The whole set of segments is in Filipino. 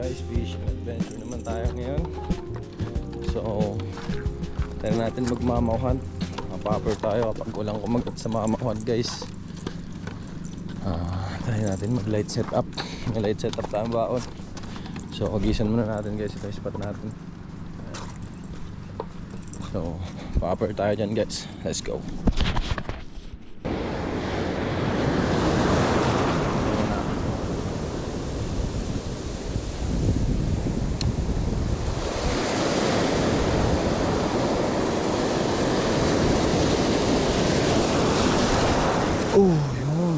guys, fishing adventure naman tayo ngayon. So tayo natin magmamauhan. Mapapper tayo kapag walang kumagat sa mamauhan guys. Tayo natin mag light setup. May light setup tayong baon. So agisan muna natin guys, ito yung spot natin. So papper tayo dyan guys, let's go. Oh, yun.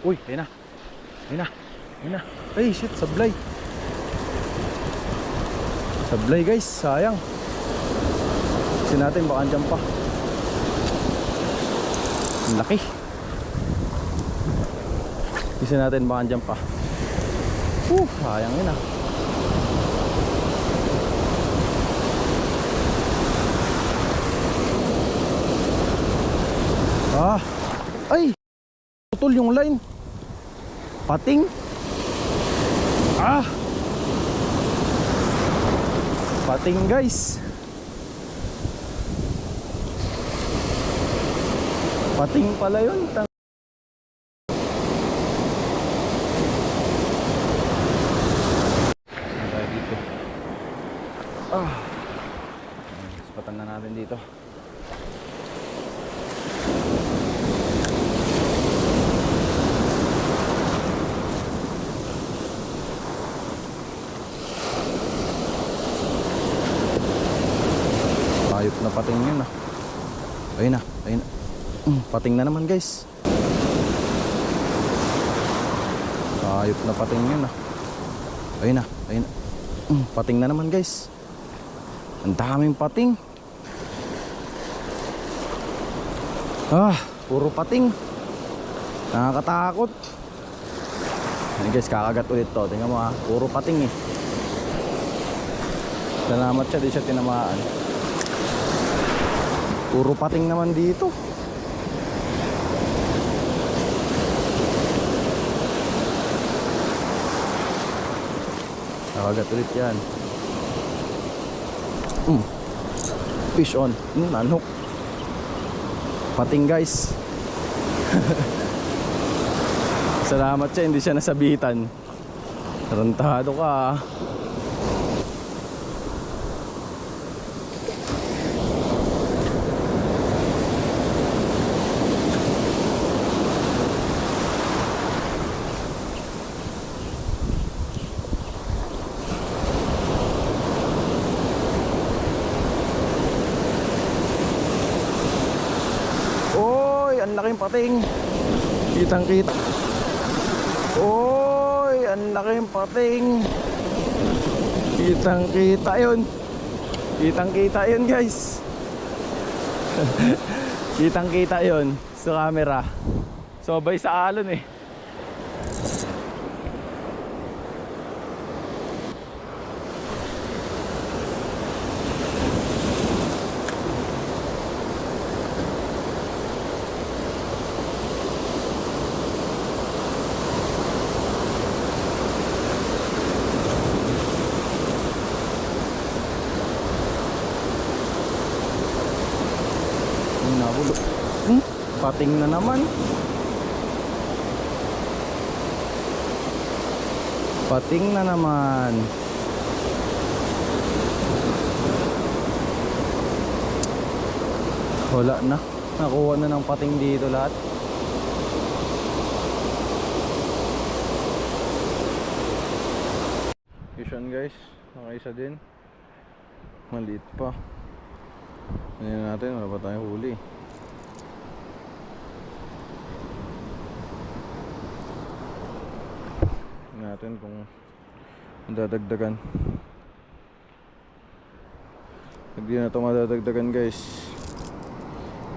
Uy, ayun na. Ayun na. Ayun na. Ay, shit, sablay. Sablay guys, sayang. Kasi natin baka andyan pa. Ang laki. Kasi natin baka andyan pa. Sayang yun ah. Ay! Putol yung line. Pating. Pating guys. Pating pala yun. Spatan na natin dito. Ayop na pating yun ah. Ayun na, ayun na. Pating na naman guys. Ayop na pating yun ah. Ayun na, ayun na. Pating na naman guys. Ang daming pating. Puro pating. Nakakatakot. Ayun guys, kakagat ulit to. Tingnan mo puro pating eh. Salamat siya, di siya tinamaan. Puro pating naman dito. Kakagat ulit yan. Fish on. Nanhook. Pating guys. Salamat siya, hindi siya nasabitan. Tarantado ka. Ang laking pating. Kitang kita. Oy, ang laking pating. Kitang kita yun. Kitang kita yun guys. Kitang kita yun sa camera. Sobay sa alon eh. Pating na naman. Pating na naman. Wala na. Nakuha na ng pating dito lahat. Yun guys, nakaisa din. Maliit pa. Tingnan natin, wala pa tayong huli. Natin kung madadagdagan. Pag di na ito madadagdagan guys,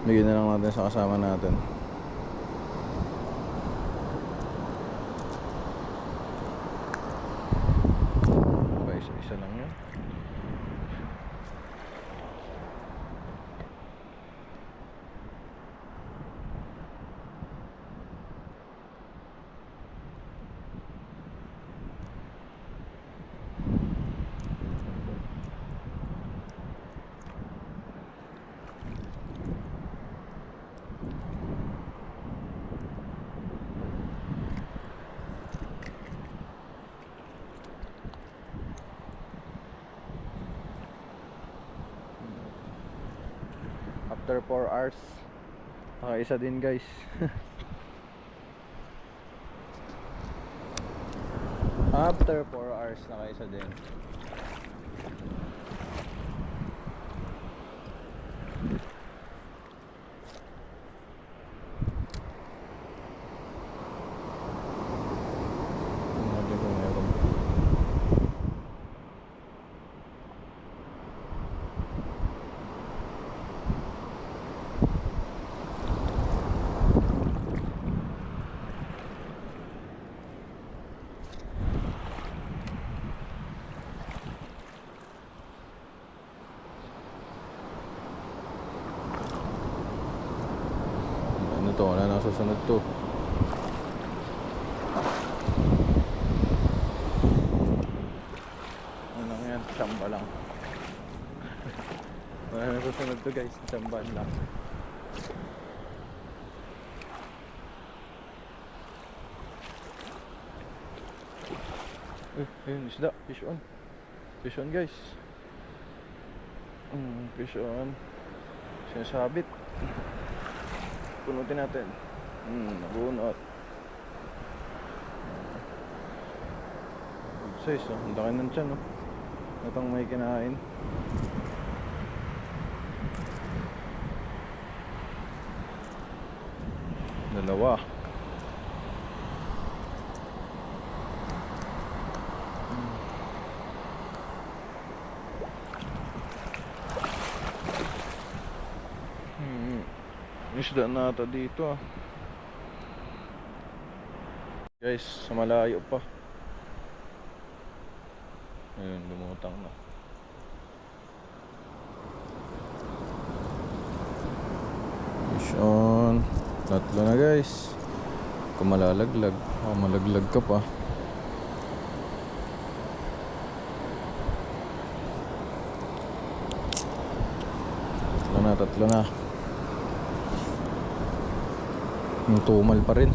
bigyan na lang natin sa kasama natin. Isa-isa lang yun. after 4 hours. Nakaisa din guys. After 4 hours nakaisa din. Ano to? Wala na susunod to. Ano yan? Samba lang. Wala na susunod to guys. Sambaan lang. Ayun, isda. Fish on. Fish on guys. Fish on. Sinasabit. Punutin natin. Nabunot. Good size, oh. Ang laki ng tiyan, oh. Natang may kinain. Dalawa. Isda na ata dito, ah. Guys, sa malayo pa. Ayun, lumutang na. Fish on. Tatlo na guys. Kung malalaglag, malaglag ka pa. Tatlo na. Yung tumal pa rin.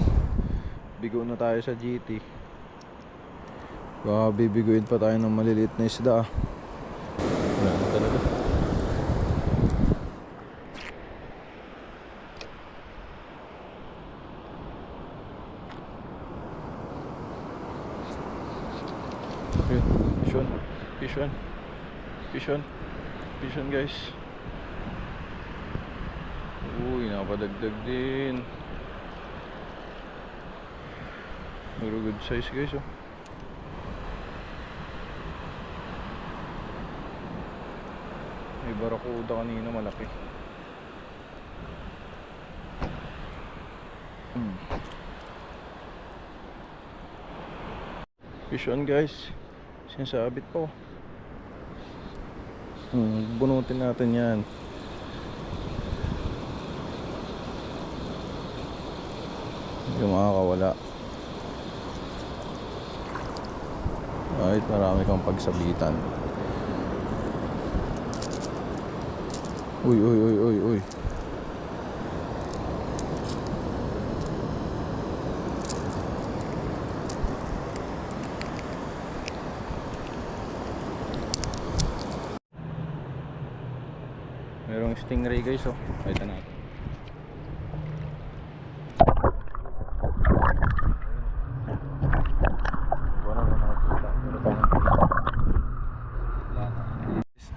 Bigo na tayo sa GT. Baka bibiguin pa tayo ng maliliit na isda, ah. Wala na talaga. Yun, fish on. Fish on. Fish on. Fish on guys. Uy, napadagdag din. Very good size guys, oh. May barakuda kanina malaki. Fish on guys. Sinasabit po. Bunutin natin yan. Hindi makakawala. Kahit marami kang pagsabitan. Uy, uy, uy, uy, uy. Merong stingray guys, oh. Kita natin.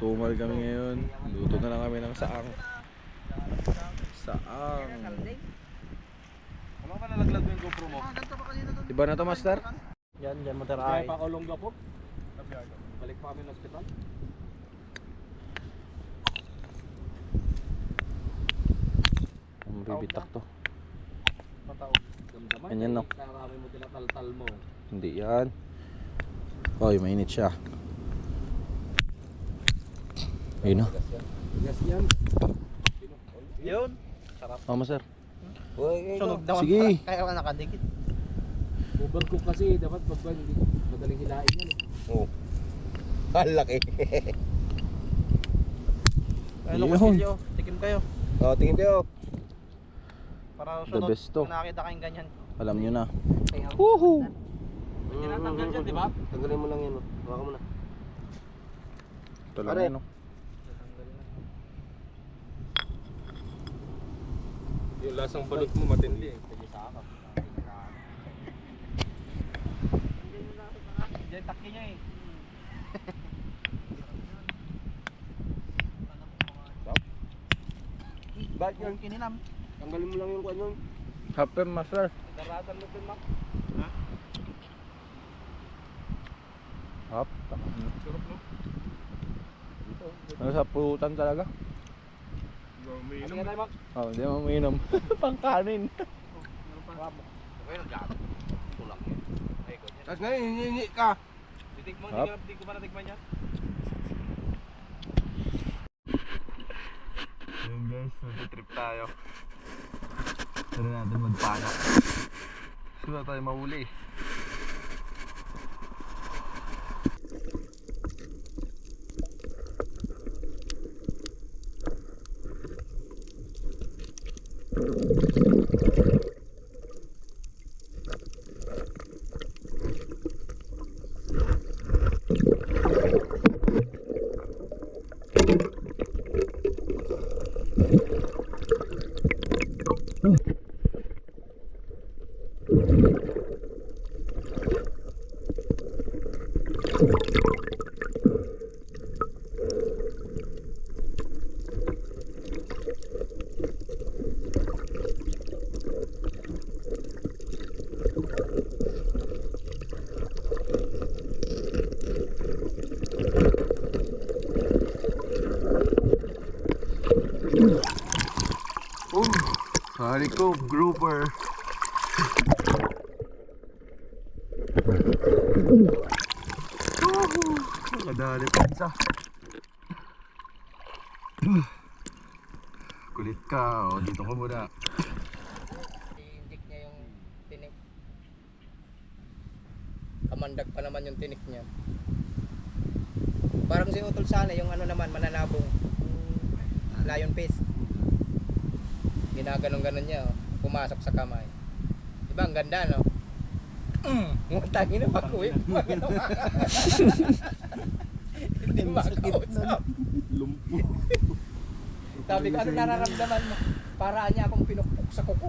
Tumal kami ngayon. Luto na lang kami ng saang. Saang. Ano ba nalaglag yung GoPro mo? Iba na to, master? Yan mo taray. Kaya pa Olongga po. Balik pa kami ng hospital. Ang bibitak to. Pataw. Damdaman. Ganyan, no? Karami mo tinataltal mo. Hindi yan. Oy, mainit siya. Ayun, no? Yes yan. Yun. Tama, sir. Sunog naman. Sige. Kaya ka nakadikit. Bubag ko kasi dapat pag hindi madaling hilain yan. Oo. Ang laki. Ano Yun. ko silyo? Tikim kayo. Oh, tingin kayo. Para The sunod. best to. Kung nakita kayong ganyan. Alam nyo na. Woohoo! Tinatanggal dyan, di ba? Tanggalin mo lang yan. Hawakan mo na. Ito lang Pare. yun, no? Yung lasang balot mo matindi eh. Diyan taki niya eh. Bakit yan? Kininam. Tanggalin mo lang yung kwan nun. Happy master. Daratan mo din, Mac. Hap. Sarap no? Ano sa pulutan talaga? Umiinom. Ano tayo, Mac? Oh, hindi mo uminom. Pangkanin. Okay, nag-aabot. Tulak yun. Ay, ganyan. Tapos ngayon, hihingi ka. Titikman, Hap. hindi ko pa natikman yan. Ayun guys, mag-trip tayo. Tara natin magpanak. Sila tayo mahuli. Hari ko, grouper. Nakadali pa isa. Kulit ka, o dito ko muna. I-inject niya yung tinik. Kamandag pa naman yung tinik niya. Parang si Utol sana, yung ano naman, mananabong. Lion face. Ginaganon-ganon niya, oh. Pumasok sa kamay. Diba, ang ganda, no? Ngutangin na pag-uwi. Hindi makausap. Lumpo. Sabi ko, ano nararamdaman mo? Para niya akong pinukpok sa kuko.